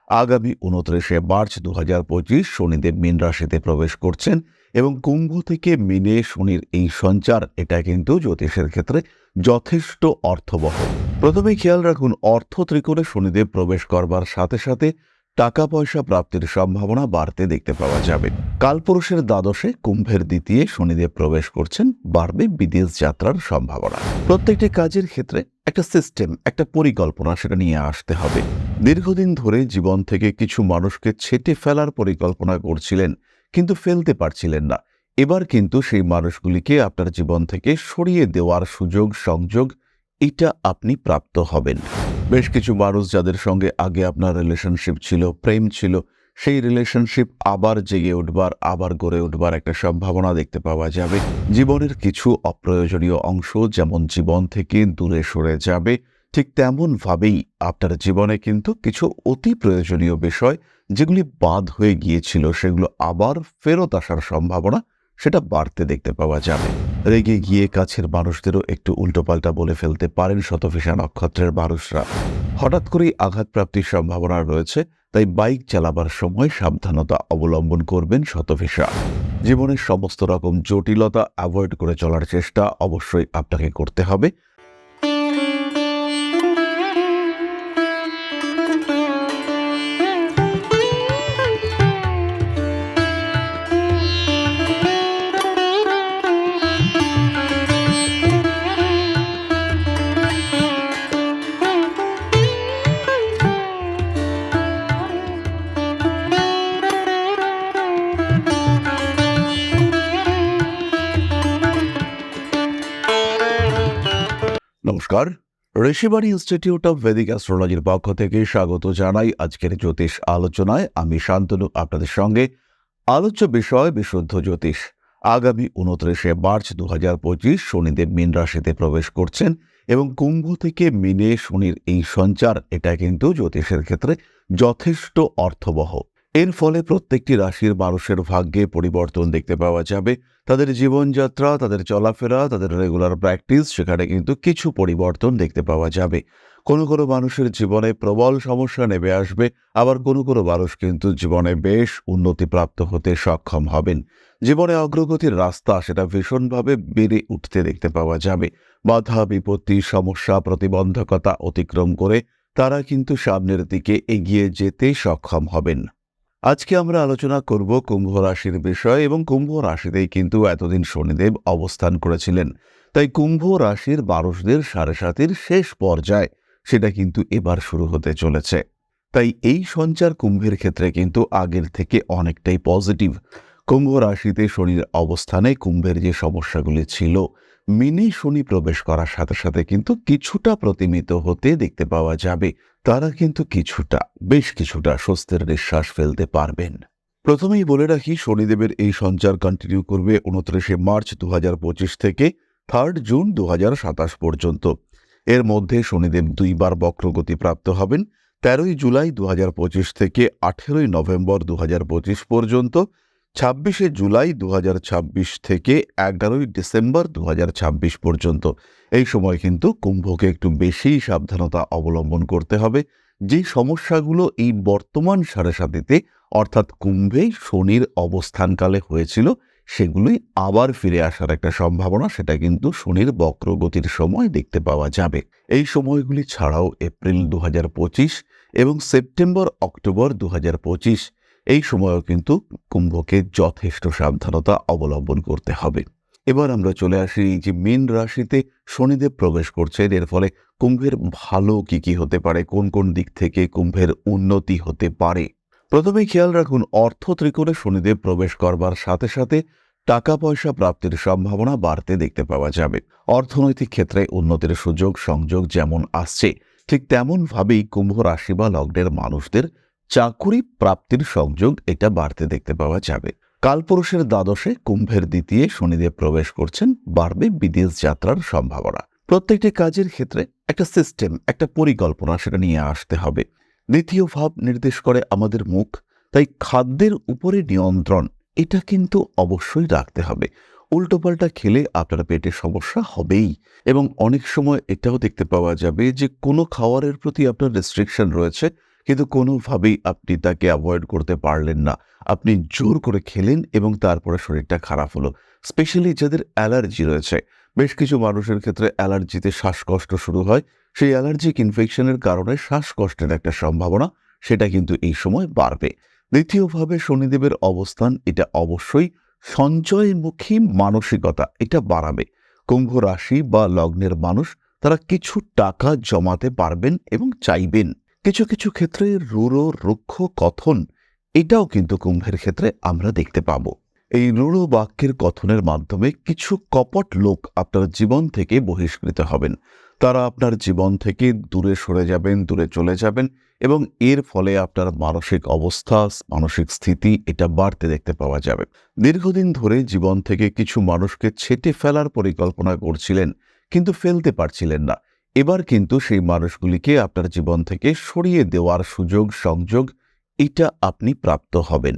আগামী ২৯শে মার্চ ২০২৫ শনিদেব মীন রাশিতে প্রবেশ করছেন এবং কুম্ভ থেকে মীনে শনির এই সঞ্চার এটা কিন্তু জ্যোতিষের ক্ষেত্রে যথেষ্ট অর্থবহ। প্রথমেই খেয়াল রাখুন, অর্থ ত্রিকোণে শনিদেব প্রবেশ করবার সাথে সাথে টাকা পয়সা প্রাপ্তির সম্ভাবনা বাড়তে দেখতে পাওয়া যাবে। কালপুরুষের দ্বাদশে কুম্ভের দ্বিতীয় শনিদেব প্রবেশ করছেন, বাড়বে বিদেশ যাত্রার সম্ভাবনা। প্রত্যেকটি কাজের ক্ষেত্রে একটা সিস্টেম, একটা পরিকল্পনা সেটা নিয়ে আসতে হবে। দীর্ঘদিন ধরে জীবন থেকে কিছু মানুষকে ছেঁটে ফেলার পরিকল্পনা করছিলেন, কিন্তু ফেলতে পারছিলেন না। এবার কিন্তু সেই মানুষগুলিকে আপনার জীবন থেকে সরিয়ে দেওয়ার সুযোগ সংযোগ এটা আপনি প্রাপ্ত হবেন। বেশ কিছু মানুষ যাদের সঙ্গে আগে আপনার রিলেশনশিপ ছিল, প্রেম ছিল, সেই রিলেশনশিপ আবার জেগে উঠবার, আবার গড়ে উঠবার একটা সম্ভাবনা দেখতে পাওয়া যাবে। জীবনের কিছু অপ্রয়োজনীয় অংশ যেমন জীবন থেকে দূরে সরে যাবে, ঠিক তেমনভাবেই আপনার জীবনে কিন্তু কিছু অতি প্রয়োজনীয় বিষয় যেগুলি বাদ হয়ে গিয়েছিল সেগুলো আবার ফেরত আসার সম্ভাবনা সেটা বাড়তে দেখতে পাওয়া যাবে। রেগে গিয়ে কাছের মানুষদেরও একটু উল্টোপাল্টা বলে ফেলতে পারেন শতভিষা নক্ষত্রের মানুষরা। হঠাৎ করেই আঘাতপ্রাপ্তির সম্ভাবনা রয়েছে, তাই বাইক চালাবার সময় সাবধানতা অবলম্বন করবেন শতভিষা। জীবনের সমস্ত রকম জটিলতা অ্যাভয়েড করে চলার চেষ্টা অবশ্যই আপনাকে করতে হবে। নমস্কার, ঋষিবাণী ইনস্টিটিউট অব ভেদিক অ্যাস্ট্রোলজির পক্ষ থেকে স্বাগত জানাই আজকের জ্যোতিষ আলোচনায়। আমি শান্তনু আপনাদের সঙ্গে। আলোচ্য বিষয় বিশুদ্ধ জ্যোতিষ। আগামী ২৯শে মার্চ ২০২৫ শনিদেব মীন রাশিতে প্রবেশ করছেন এবং কুম্ভ থেকে মীনে শনির এই সঞ্চার এটা কিন্তু জ্যোতিষের ক্ষেত্রে যথেষ্ট অর্থবহ। এর ফলে প্রত্যেকটি রাশির মানুষের ভাগ্যে পরিবর্তন দেখতে পাওয়া যাবে। তাদের জীবনযাত্রা, তাদের চলাফেরা, তাদের রেগুলার প্র্যাকটিস সেখানে কিন্তু কিছু পরিবর্তন দেখতে পাওয়া যাবে। কোনো কোনো মানুষের জীবনে প্রবল সমস্যা নেমে আসবে, আবার কোনো কোনো মানুষ কিন্তু জীবনে বেশ উন্নতিপ্রাপ্ত হতে সক্ষম হবেন। জীবনে অগ্রগতির রাস্তা সেটা ভীষণভাবে বেড়ে উঠতে দেখতে পাওয়া যাবে। বাধা বিপত্তি, সমস্যা, প্রতিবন্ধকতা অতিক্রম করে তারা কিন্তু সামনের দিকে এগিয়ে যেতে সক্ষম হবেন। আজকে আমরা আলোচনা করব কুম্ভ রাশির বিষয়, এবং কুম্ভ রাশিতেই কিন্তু এতদিন শনিদেব অবস্থান করেছিলেন। তাই কুম্ভ রাশির মানুষদের সাড়ে সাতির শেষ পর্যায় সেটা কিন্তু এবার শুরু হতে চলেছে। তাই এই সঞ্চার কুম্ভের ক্ষেত্রে কিন্তু আগের থেকে অনেকটাই পজিটিভ। কুম্ভ রাশিতে শনির অবস্থানে কুম্ভের যে সমস্যাগুলি ছিল, মিনে শনি প্রবেশ করার সাথে সাথে কিন্তু কিছুটা প্রতিমিত হতে দেখতে পাওয়া যাবে। তারা কিন্তু বেশ কিছুটা স্বস্তির নিঃশ্বাস ফেলতে পারবেন। প্রথমেই বলে রাখি, শনিদেবের এই সঞ্চার কন্টিনিউ করবে ২৯শে মার্চ ২০২৫ থেকে ৩ জুন ২০২৭ পর্যন্ত। এর মধ্যে শনিদেব দুইবার বক্রগতি প্রাপ্ত হবেন, ১৩ জুলাই ২০২৫ থেকে ১৮ নভেম্বর ২০২৫ পর্যন্ত, ২৬ জুলাই ২০২৬ থেকে ১১ ডিসেম্বর ২০২৬ পর্যন্ত। এই সময় কিন্তু কুম্ভকে একটু বেশি সাবধানতা অবলম্বন করতে হবে। যে সমস্যাগুলো এই বর্তমান সাড়ে সাতিতে অর্থাৎ কুম্ভে শনির অবস্থানকালে হয়েছিল, সেগুলোই আবার ফিরে আসার একটা সম্ভাবনা সেটা কিন্তু শনির বক্রগতির সময় দেখতে পাওয়া যাবে। এই সময়গুলি ছাড়াও এপ্রিল ২০২৫ এবং সেপ্টেম্বর অক্টোবর ২০২৫ এই সময়ও কিন্তু কুম্ভকে যথেষ্ট সাবধানতা অবলম্বন করতে হবে। এবার আমরা চলে আসি এই যে মীন রাশিতে শনিদেব প্রবেশ করছেন, এর ফলে কুম্ভের ভালো কি কি হতে পারে, কোন কোন দিক থেকে কুম্ভের উন্নতি হতে পারে। প্রথমেই খেয়াল রাখুন, অর্থ ত্রিকোণে শনিদেব প্রবেশ করবার সাথে সাথে টাকা পয়সা প্রাপ্তির সম্ভাবনা বাড়তে দেখতে পাওয়া যাবে। অর্থনৈতিক ক্ষেত্রে উন্নতির সুযোগ সংযোগ যেমন আসছে, ঠিক তেমনভাবেই কুম্ভ রাশি বা লগ্নের মানুষদের চাকুরি প্রাপ্তির সংযোগ এটা বাড়তে দেখতে পাওয়া যাবে। কালপুরুষের দ্বাদশে কুম্ভের দ্বিতীয় শনিদেব প্রবেশ করছেন, বাড়বে বিদেশ যাত্রার সম্ভাবনা। প্রত্যেকটি কাজের ক্ষেত্রে একটা সিস্টেম, একটা পরিকল্পনা সেটা নিয়ে আসতে হবে। দ্বিতীয় ভাব নির্দেশ করে আমাদের মুখ, তাই খাদ্যের উপরে নিয়ন্ত্রণ এটা কিন্তু অবশ্যই রাখতে হবে। উল্টোপাল্টা খেলে আপনার পেটের সমস্যা হবেই, এবং অনেক সময় এটাও দেখতে পাওয়া যাবে যে কোনো খাবারের প্রতি আপনার রেস্ট্রিকশন রয়েছে, কিন্তু কোনোভাবেই আপনি তাকে অ্যাভয়েড করতে পারলেন না। আপনি জোর করে খেলেন এবং তারপরে শরীরটা খারাপ হলো। স্পেশালি যাদের অ্যালার্জি রয়েছে, বেশ কিছু মানুষের ক্ষেত্রে অ্যালার্জিতে শ্বাসকষ্ট শুরু হয়। সেই অ্যালার্জিক ইনফেকশনের কারণে শ্বাসকষ্টের একটা সম্ভাবনা, সেটা কিন্তু এই সময় বাড়বে। দ্বিতীয়ভাবে শনিদেবের অবস্থান, এটা অবশ্যই সঞ্চয়মুখী মানসিকতা এটা বাড়াবে। কুম্ভ রাশি বা লগ্নের মানুষ তারা কিছু টাকা জমাতে পারবেন এবং চাইবেন। কিছু কিছু ক্ষেত্রে রূঢ় রুক্ষ কথন, এটাও কিন্তু কুম্ভের ক্ষেত্রে আমরা দেখতে পাব। এই রূঢ় বাক্যের কথনের মাধ্যমে কিছু কপট লোক আপনার জীবন থেকে বহিষ্কৃত হবেন। তারা আপনার জীবন থেকে দূরে সরে যাবেন, দূরে চলে যাবেন এবং এর ফলে আপনার মানসিক অবস্থা, মানসিক স্থিতি এটা বাড়তে দেখতে পাওয়া যাবে। দীর্ঘদিন ধরে জীবন থেকে কিছু মানুষকে ছেঁটে ফেলার পরিকল্পনা করছিলেন, কিন্তু ফেলতে পারছিলেন না। এবার কিন্তু সেই মানুষগুলিকে আপনার জীবন থেকে সরিয়ে দেওয়ার সুযোগ সংযোগ এটা আপনি প্রাপ্ত হবেন।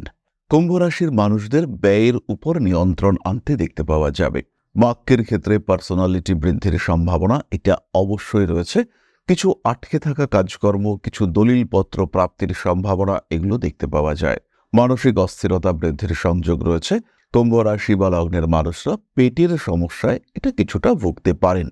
কুম্ভ রাশির মানুষদের ব্যয়ের উপর নিয়ন্ত্রণ আনতে দেখতে পাওয়া যাবে। বাক্যের ক্ষেত্রে পার্সোনালিটি বৃদ্ধির সম্ভাবনা এটা অবশ্যই রয়েছে। কিছু আটকে থাকা কাজকর্ম, কিছু দলিলপত্র প্রাপ্তির সম্ভাবনা এগুলো দেখতে পাওয়া যায়। মানসিক অস্থিরতা বৃদ্ধির সংযোগ রয়েছে। কুম্ভ রাশি বা লগ্নের মানুষরা পেটের সমস্যায় এটা কিছুটা ভুগতে পারেন।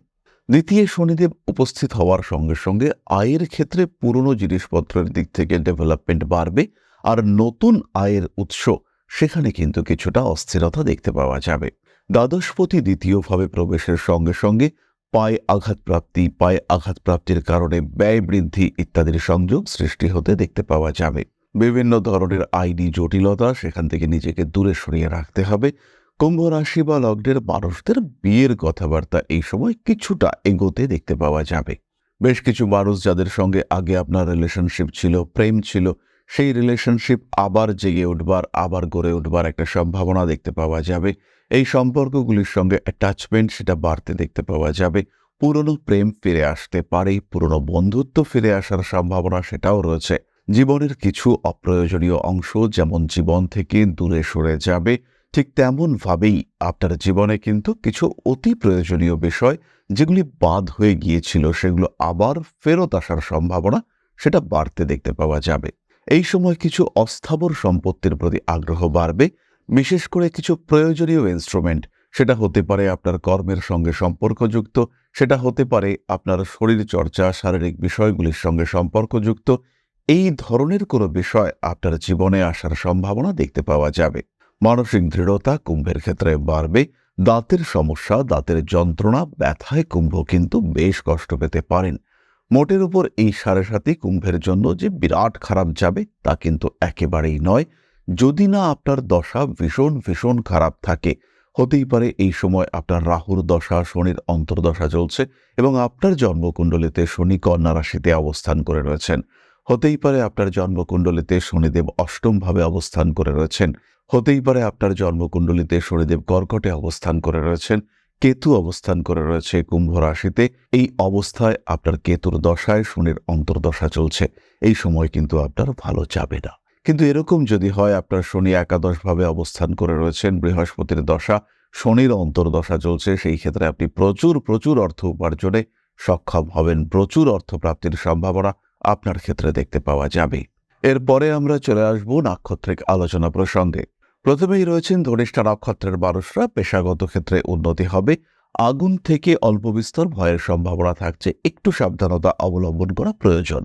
দ্বিতীয় শনিদেব উপস্থিত হওয়ার সঙ্গে সঙ্গে আয়ের ক্ষেত্রে পুরনো জিনিসপত্রের দিক থেকে ডেভেলপমেন্ট বাড়বে, আর নতুন আয়ের উৎস সেখানে কিন্তু কিছুটা অস্থিরতা দেখতে পাওয়া যাবে। দ্বাদশপতি দ্বিতীয়ভাবে প্রবেশের সঙ্গে সঙ্গে পায়ে আঘাতপ্রাপ্তি, পায়ে আঘাতপ্রাপ্তির কারণে ব্যয় বৃদ্ধি ইত্যাদির সংযোগ সৃষ্টি হতে দেখতে পাওয়া যাবে। বিভিন্ন ধরনের আইনি জটিলতা, সেখান থেকে নিজেকে দূরে সরিয়ে রাখতে হবে। কুম্ভ রাশি বা লগ্নের মানুষদের বিয়ের কথাবার্তা এই সময় কিছুটা এগোতে দেখতে পাওয়া যাবে। বেশ কিছু মানুষ যাদের সঙ্গে আগে আপনার রিলেশনশিপ ছিল, প্রেম ছিল, সেই রিলেশনশিপ আবার জেগে উঠবার, আবার গড়ে উঠবার একটা সম্ভাবনা দেখতে পাওয়া যাবে। এই সম্পর্কগুলির সঙ্গে অ্যাটাচমেন্ট সেটা বাড়তে দেখতে পাওয়া যাবে। পুরনো প্রেম ফিরে আসতে পারে, পুরনো বন্ধুত্ব ফিরে আসার সম্ভাবনা সেটাও রয়েছে। জীবনের কিছু অপ্রয়োজনীয় অংশ যেমন জীবন থেকে দূরে সরে যাবে, ঠিক তেমনভাবেই আপনার জীবনে কিন্তু কিছু অতি প্রয়োজনীয় বিষয় যেগুলি বাদ হয়ে গিয়েছিল সেগুলো আবার ফেরত আসার সম্ভাবনা সেটা বাড়তে দেখতে পাওয়া যাবে। এই সময় কিছু অস্থাবর সম্পত্তির প্রতি আগ্রহ বাড়বে। বিশেষ করে কিছু প্রয়োজনীয় ইনস্ট্রুমেন্ট, সেটা হতে পারে আপনার কর্মের সঙ্গে সম্পর্কযুক্ত, সেটা হতে পারে আপনার শরীর চর্চা, শারীরিক বিষয়গুলির সঙ্গে সম্পর্কযুক্ত, এই ধরনের কোনো বিষয় আপনার জীবনে আসার সম্ভাবনা দেখতে পাওয়া যাবে। মানসিক দৃঢ়তা কুম্ভের ক্ষেত্রে বাড়বে। দাঁতের সমস্যা, দাঁতের যন্ত্রণা, ব্যথায় কুম্ভ কিন্তু বেশ কষ্ট পেতে পারেন। মোটের উপর এই 7.5 কুম্ভের জন্য যে বিরাট খারাপ যাবে তা কিন্তু একেবারেই নয়। যদি না আপনার দশা ভীষণ ভীষণ খারাপ থাকে, হতেই পারে এই সময় আপনার রাহুর দশা, শনির অন্তর্দশা চলছে এবং আপনার জন্মকুণ্ডলিতে শনি কন্যা রাশিতে অবস্থান করে রয়েছেন। হতেই পারে আপনার জন্মকুণ্ডলিতে শনিদেব অষ্টমভাবে অবস্থান করে রয়েছেন। হতেই পারে আপনার জন্মকুণ্ডলিতে শনিদেব কর্কটে অবস্থান করে রয়েছেন। কেতু অবস্থান করে রয়েছে কুম্ভ রাশিতে। এই অবস্থায় আপনার কেতুর দশায় শনির অন্তর্দশা চলছে। এই সময় কিন্তু আপনার ভালো যাবে না। কিন্তু এরকম যদি হয় আপনার শনি একাদশভাবে অবস্থান করে রয়েছেন, বৃহস্পতির দশা, শনির অন্তর্দশা চলছে, সেই ক্ষেত্রে আপনি প্রচুর প্রচুর অর্থ উপার্জনে সক্ষম হবেন। প্রচুর অর্থপ্রাপ্তির সম্ভাবনা আপনার ক্ষেত্রে দেখতে পাওয়া যাবে। এরপরে আমরা চলে আসব নাক্ষত্রিক আলোচনা প্রসঙ্গে। প্রথমেই রয়েছেন ধনিষ্ঠা নক্ষত্রের মানুষরা। পেশাগত ক্ষেত্রে উন্নতি হবে। আগুন থেকে অল্প বিস্তর ভয়ের সম্ভাবনা থাকছে, একটু সাবধানতা অবলম্বন করা প্রয়োজন।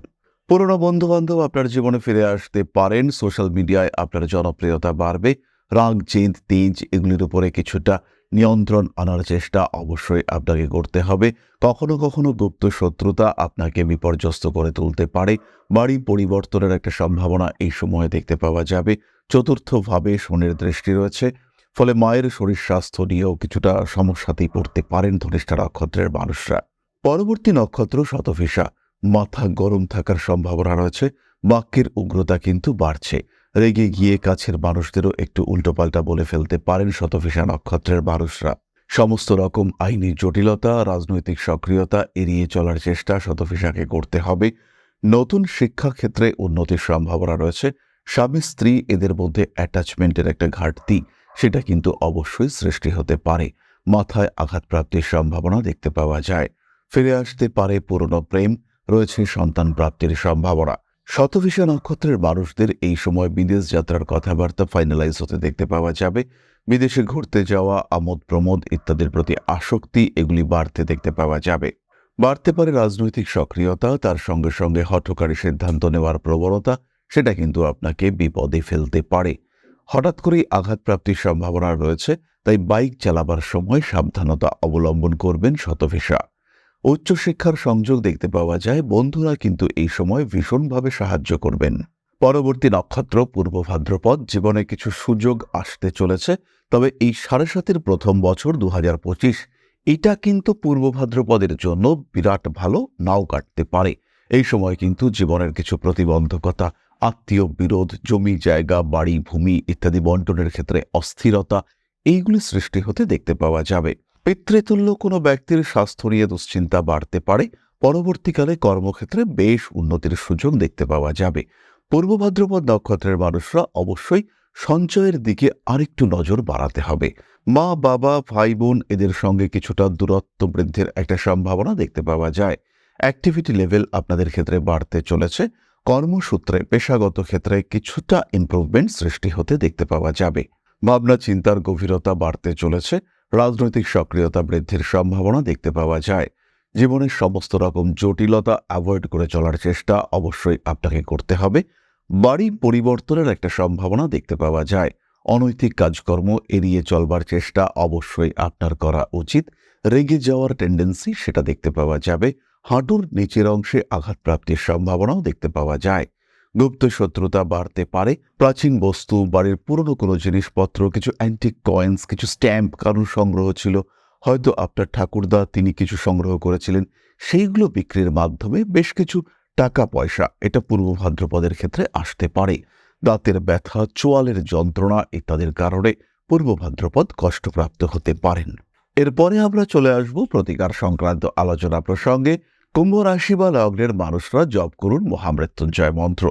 পুরনো বন্ধুবান্ধব আপনার জীবনে ফিরে আসতে পারেন। সোশ্যাল মিডিয়ায় আপনার জনপ্রিয়তা বাড়বে। রাগ, জেদ, তেজ এগুলির উপরে কিছুটা নিয়ন্ত্রণ আনার চেষ্টা অবশ্যই আপনাকে করতে হবে। কখনো কখনো গুপ্ত শত্রুতা আপনাকে বিপর্যস্ত করে তুলতে পারে। বাড়ি পরিবর্তনের একটা সম্ভাবনা এই সময়ে দেখতে পাওয়া যাবে। চতুর্থভাবে শনির দৃষ্টি রয়েছে, ফলে মায়ের শরীর স্বাস্থ্য নিয়েও কিছুটা সমস্যাতেই পড়তে পারেন ধনিষ্ঠা নক্ষত্রের মানুষরা। পরবর্তী নক্ষত্র শতভিষা। মাথা গরম থাকার সম্ভাবনা রয়েছে। বাক্যের উগ্রতা কিন্তু বাড়ছে। রেগে গিয়ে কাছের মানুষদেরও একটু উল্টোপাল্টা বলে ফেলতে পারেন শতভিষা নক্ষত্রের মানুষরা। সমস্ত রকম আইনি জটিলতা, রাজনৈতিক সক্রিয়তা এড়িয়ে চলার চেষ্টা শতভিষাকে করতে হবে। নতুন শিক্ষাক্ষেত্রে উন্নতির সম্ভাবনা রয়েছে। স্বামী স্ত্রী এদের মধ্যে অ্যাটাচমেন্টের একটা ঘাটতি সেটা কিন্তু অবশ্যই সৃষ্টি হতে পারে। মাথায় আঘাতপ্রাপ্তির সম্ভাবনা দেখতে পাওয়া যায়। ফিরে আসতে পারে পুরনো প্রেম, রয়েছে সন্তান প্রাপ্তির সম্ভাবনা। শতভিষা নক্ষত্রের মানুষদের এই সময় বিদেশ যাত্রার কথাবার্তা ফাইনালাইজ হতে দেখতে পাওয়া যাবে। বিদেশে ঘুরতে যাওয়া, আমোদ প্রমোদ ইত্যাদির প্রতি আসক্তি এগুলি বাড়তে দেখতে পাওয়া যাবে। বাড়তে পারে রাজনৈতিক সক্রিয়তা, তার সঙ্গে সঙ্গে হঠকারী সিদ্ধান্ত নেওয়ার প্রবণতা, সেটা কিন্তু আপনাকে বিপদে ফেলতে পারে। হঠাৎ করেই আঘাতপ্রাপ্তির সম্ভাবনা রয়েছে, তাই বাইক চালাবার সময় সাবধানতা অবলম্বন করবেন শতভিষা। উচ্চশিক্ষার সংযোগ দেখতে পাওয়া যায়, বন্ধুরা কিন্তু এই সময় ভীষণভাবে সাহায্য করবেন। পরবর্তী নক্ষত্র পূর্ব ভাদ্রপদ, জীবনে কিছু সুযোগ আসতে চলেছে, তবে এই ৭.৭-এর প্রথম বছর ২০২৫ এটা কিন্তু পূর্ব ভাদ্রপদের জন্য বিরাট ভালো নাও কাটতে পারে। এই সময় কিন্তু জীবনের কিছু প্রতিবন্ধকতা, আত্মীয় বিরোধ, জমি জায়গা বাড়ি ভূমি ইত্যাদি বন্টনের ক্ষেত্রে অস্থিরতা এইগুলি সৃষ্টি হতে দেখতে পাওয়া যাবে। পিতৃতুল্য কোনো ব্যক্তির স্বাস্থ্য নিয়ে দুশ্চিন্তা বাড়তে পারে। পরবর্তীকালে কর্মক্ষেত্রে বেশ উন্নতির সুযোগ দেখতে পাওয়া যাবে। পূর্ব ভাদ্রপদ নক্ষত্রের মানুষরা অবশ্যই সঞ্চয়ের দিকে আরেকটু নজর বাড়াতে হবে। মা বাবা ভাই বোন এদের সঙ্গে কিছুটা দূরত্ব বৃদ্ধির একটা সম্ভাবনা দেখতে পাওয়া যায়। অ্যাক্টিভিটি লেভেল আপনাদের ক্ষেত্রে বাড়তে চলেছে। কর্মসূত্রে পেশাগত ক্ষেত্রে কিছুটা ইমপ্রুভমেন্ট সৃষ্টি হতে দেখতে পাওয়া যাবে। ভাবনা চিন্তার গভীরতা বাড়তে চলেছে। রাজনৈতিক সক্রিয়তা বৃদ্ধির সম্ভাবনা দেখতে পাওয়া যায়। জীবনের সমস্ত রকম জটিলতা অ্যাভয়েড করে চলার চেষ্টা অবশ্যই আপনাকে করতে হবে। বাড়ি পরিবর্তনের একটা সম্ভাবনা দেখতে পাওয়া যায়। অনৈতিক কাজকর্ম এড়িয়ে চলবার চেষ্টা অবশ্যই আপনার করা উচিত। রেগে যাওয়ার টেন্ডেন্সি সেটা দেখতে পাওয়া যাবে। হাঁটুর নিচের অংশে আঘাতপ্রাপ্তির সম্ভাবনাও দেখতে পাওয়া যায়। গুপ্ত শত্রুতা বাড়তে পারে। প্রাচীন বস্তু, বাড়ির পুরনো কোনো জিনিসপত্র, কিছু অ্যান্টিক কয়েন্স, কিছু স্ট্যাম্প কারোর সংগ্রহ ছিল, হয়তো আপনার ঠাকুরদা তিনি কিছু সংগ্রহ করেছিলেন, সেইগুলো বিক্রির মাধ্যমে বেশ কিছু টাকা পয়সা এটা পূর্ব ভাদ্রপদের ক্ষেত্রে আসতে পারে। দাঁতের ব্যথা, চোয়ালের যন্ত্রণা ইত্যাদির কারণে পূর্ব ভাদ্রপদ কষ্টপ্রাপ্ত হতে পারেন। এরপরে আমরা চলে আসব প্রতিকার সংক্রান্ত আলোচনা প্রসঙ্গে। কুম্ভ রাশি বা লগ্নের মানুষরা জপ করুন মহামৃত্যুঞ্জয় মন্ত্র।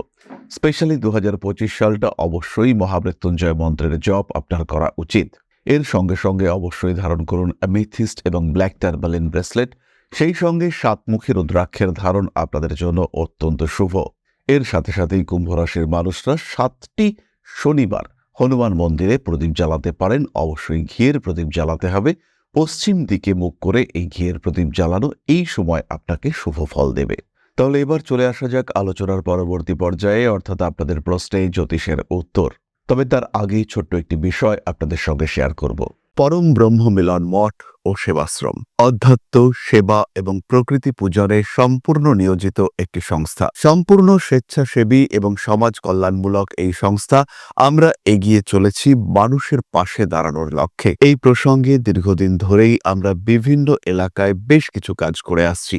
স্পেশালি ২০২৫ সালটা অবশ্যই মহামৃত্যুঞ্জয় মন্ত্রের জপ আপনার করা উচিত। এর সঙ্গে সঙ্গে অবশ্যই ধারণ করুন অ্যামেথিস্ট এবং ব্ল্যাক টার্মালিন ব্রেসলেট। সেই সঙ্গে সাতমুখী রুদ্রাক্ষের ধারণ আপনাদের জন্য অত্যন্ত শুভ। এর সাথে সাথেই কুম্ভ রাশির মানুষরা ৭টি শনিবার হনুমান মন্দিরে প্রদীপ জ্বালাতে পারেন। অবশ্যই ঘিয়ের প্রদীপ জ্বালাতে হবে। পশ্চিম দিকে মুখ করে এই ঘিয়ের প্রদীপ জ্বালানো এই সময় আপনাকে শুভ ফল দেবে। তাহলে এবার চলে আসা যাক আলোচনার পরবর্তী পর্যায়ে, অর্থাৎ আপনাদের প্রশ্নে জ্যোতিষের উত্তর। তবে তার আগেই ছোট্ট একটি বিষয় আপনাদের সঙ্গে শেয়ার করব। পরম ব্রহ্ম মিলন মঠ ও সেবাশ্রম অধ্যাত্ম, সেবা এবং প্রকৃতি পূজনে সম্পূর্ণ নিয়োজিত একটি সংস্থা। সম্পূর্ণ স্বেচ্ছাসেবী এবং সমাজ কল্যাণমূলক এই সংস্থা। আমরা এগিয়ে চলেছি মানুষের পাশে দাঁড়ানোর লক্ষ্যে। এই প্রসঙ্গে দীর্ঘদিন ধরেই আমরা বিভিন্ন এলাকায় বেশ কিছু কাজ করে আসছি।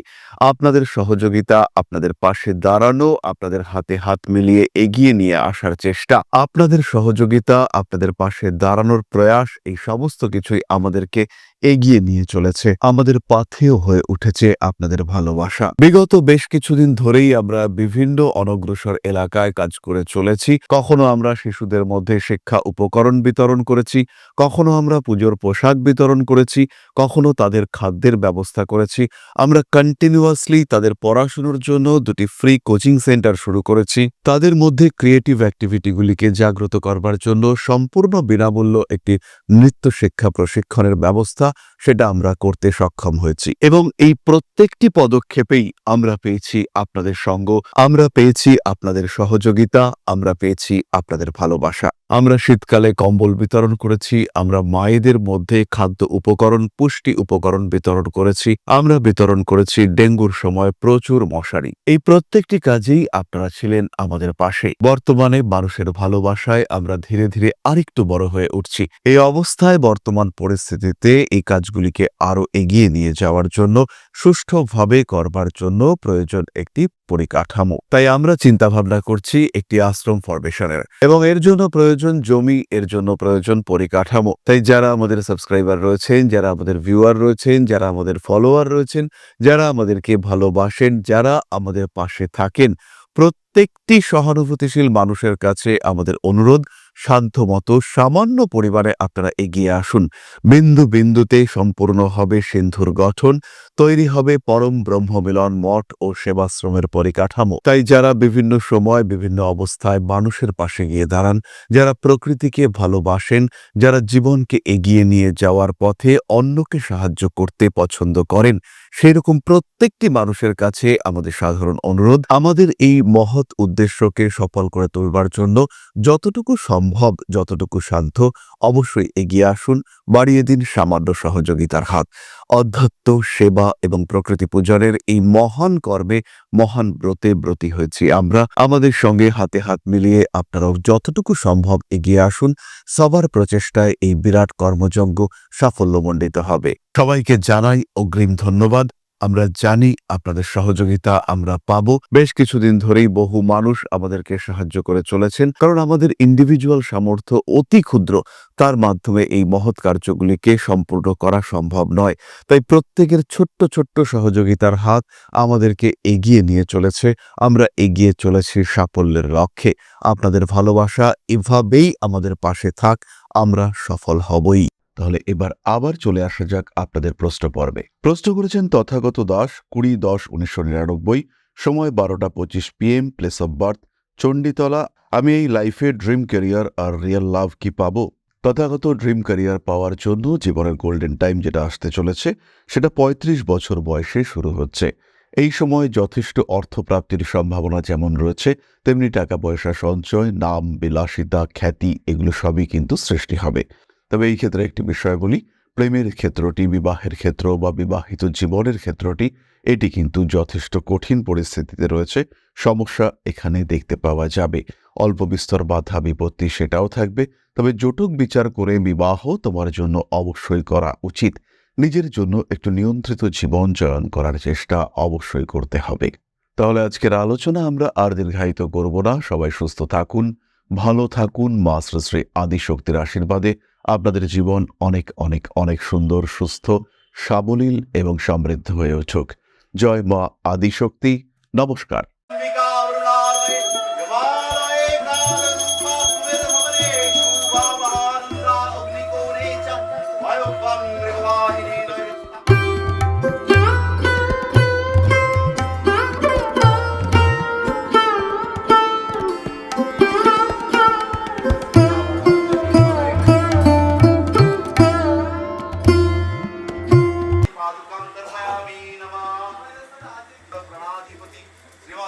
আপনাদের সহযোগিতা, আপনাদের পাশে দাঁড়ানো, আপনাদের হাতে হাত মিলিয়ে এগিয়ে নিয়ে আসার চেষ্টা, আপনাদের সহযোগিতা, আপনাদের পাশে দাঁড়ানোর প্রয়াস, এই সমস্ত কিছুই আমাদেরকে এগিয়ে নিয়ে চলেছে। আমাদের পাথেয় হয়ে উঠেছে আপনাদের ভালোবাসা। বিগত বেশ কিছুদিন ধরেই আমরা বিভিন্ন অনগ্রসর এলাকায় কাজ করে চলেছি। কখনো আমরা শিশুদের মধ্যে শিক্ষা উপকরণ বিতরণ করেছি, কখনো আমরা পুজোর পোশাক বিতরণ করেছি, কখনো তাদের খাদ্যের ব্যবস্থা করেছি। আমরা কন্টিনিউয়াসলি তাদের পড়াশোনার জন্য 2টি ফ্রি কোচিং সেন্টার শুরু করেছি। তাদের মধ্যে ক্রিয়েটিভ অ্যাক্টিভিটিগুলিকে জাগ্রত করবার জন্য সম্পূর্ণ বিনামূল্য একটি নৃত্য শিক্ষা প্রশিক্ষণের ব্যবস্থা সেটা আমরা করতে সক্ষম হয়েছি। এবং এই প্রত্যেকটি পদক্ষেপেই আমরা পেয়েছি আপনাদের সঙ্গ, আমরা পেয়েছি আপনাদের সহযোগিতা, আমরা পেয়েছি আপনাদের ভালোবাসা। আমরা শীতকালে কম্বল বিতরণ করেছি, আমরা মায়েদের মধ্যে খাদ্য উপকরণ, পুষ্টি উপকরণ বিতরণ করেছি, আমরা বিতরণ করেছি ডেঙ্গুর সময় প্রচুর মশারি। এই প্রত্যেকটি কাজেই আপনারা ছিলেন আমাদের পাশে। বর্তমানে মানুষের ভালোবাসায় আমরা ধীরে ধীরে আরেকটু বড় হয়ে উঠছি। এই অবস্থায় বর্তমান পরিস্থিতিতে এই কাজগুলিকে আরো এগিয়ে নিয়ে যাওয়ার জন্য, সুষ্ঠুভাবে করবার জন্য প্রয়োজন একটি পরিকাঠামো। তাই আমরা চিন্তা ভাবনা করছি একটি আশ্রম ফরমেশনের, এবং এর জন্য প্রয়োজন জমি, এর জন্য প্রয়োজন পরিকাঠামো। তাই যারা আমাদের সাবস্ক্রাইবার রয়েছেন, যারা আমাদের ভিউয়ার রয়েছেন, যারা আমাদের ফলোয়ার রয়েছেন, যারা আমাদেরকে ভালোবাসেন, যারা আমাদের পাশে থাকেন, প্রত্যেকটি সহানুভূতিশীল মানুষের কাছে আমাদের অনুরোধ, শান্ত মতো সামান্য পরিবারে আপনারা এগিয়ে আসুন। বিন্দু বিন্দুতে সম্পূর্ণ হবে সিন্ধুর গঠন, তৈরি হবে পরম ব্রহ্মমিলন মঠ ও সেবাশ্রমের পরিকাঠামো। তাই যারা বিভিন্ন সময় বিভিন্ন অবস্থায় মানুষের পাশে গিয়ে দাঁড়ান, যারা প্রকৃতিকে ভালোবাসেন, যারা জীবনকে এগিয়ে নিয়ে যাওয়ার পথে অন্যকে সাহায্য করতে পছন্দ করেন, সেরকম প্রত্যেকটি মানুষের কাছে আমাদের সাধারণ অনুরোধ, আমাদের এই মহৎ উদ্দেশ্যকে সফল করে তুলবার জন্য যতটুকু সম্ভব, যতটুকু সাধ্য অবশ্যই এগিয়ে আসুন, বাড়িয়ে দিন সামান্য সহযোগিতার হাত। অধ্যাত্ম, সেবা এবং প্রকৃতি পূজনের এই মহান কর্মে, মহান ব্রতে ব্রতী হয়েছি আমরা। আমাদের সঙ্গে হাতে হাত মিলিয়ে আপনারাও যতটুকু সম্ভব এগিয়ে আসুন। সবার প্রচেষ্টায় এই বিরাট কর্মযজ্ঞ সাফল্যমণ্ডিত হবে। সবাইকে জানাই অগ্রিম ধন্যবাদ। আমরা জানি আপনাদের সহযোগিতা আমরা পাবো। বেশ কিছুদিন ধরেই বহু মানুষ আমাদেরকে সাহায্য করে চলেছেন, কারণ আমাদের ইন্ডিভিজুয়াল সামর্থ্য অতি ক্ষুদ্র, তার মাধ্যমে এই মহৎ কার্যগুলিকে সম্পূর্ণ করা সম্ভব নয়। তাই প্রত্যেকের ছোট্ট ছোট্ট সহযোগিতার হাত আমাদেরকে এগিয়ে নিয়ে চলেছে। আমরা এগিয়ে চলেছি সাফল্যের লক্ষ্যে। আপনাদের ভালোবাসা এভাবেই আমাদের পাশে থাক, আমরা সফল হবই। তাহলে এবার আবার চলে আসা যাক আপনাদের প্রশ্ন পর্বে। প্রশ্ন করেছেন তথাগত দাস, 20-10-1999, সময় 12টা 25 PM, place of birth Chanditala. আমি এই লাইফে ড্রিম ক্যারিয়ার আর রিয়েল লাভ কি পাবো? তথাগত ড্রিম ক্যারিয়ার পাওয়ার জন্য জীবনের গোল্ডেন টাইম যেটা আসতে চলেছে, সেটা 35 বছর বয়সে শুরু হচ্ছে। এই সময় যথেষ্ট অর্থপ্রাপ্তির সম্ভাবনা যেমন রয়েছে, তেমনি টাকা পয়সা সঞ্চয়, নাম, বিলাসিতা, খ্যাতি এগুলো সবই কিন্তু সৃষ্টি হবে। তবে এই ক্ষেত্রে একটি বিষয় বলি, প্রেমের ক্ষেত্রটি, বিবাহের ক্ষেত্র বা বিবাহিত জীবনের ক্ষেত্রটি, এটি কিন্তু যথেষ্ট কঠিন পরিস্থিতিতে রয়েছে। সমস্যা এখানে দেখতে পাওয়া যাবে। অল্প বিস্তর বাধা বিপত্তি সেটাও থাকবে। তবে জটক বিচার করে বিবাহ তোমার জন্য অবশ্যই করা উচিত। নিজের জন্য একটু নিয়ন্ত্রিত জীবন চয়ন করার চেষ্টা অবশ্যই করতে হবে। তাহলে আজকের আলোচনা আমরা আর দীর্ঘায়িত করব না। সবাই সুস্থ থাকুন, ভালো থাকুন। মা শ্রী শ্রী আদিশক্তির আশীর্বাদে আপনাদের জীবন অনেক অনেক অনেক সুন্দর, সুস্থ, সাবলীল এবং সমৃদ্ধ হয়ে উঠুক। জয় মা আদিশক্তি। নমস্কার।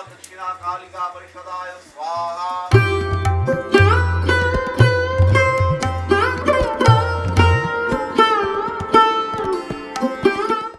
दक्षिणा कालिका परिषदाय स्वाहा।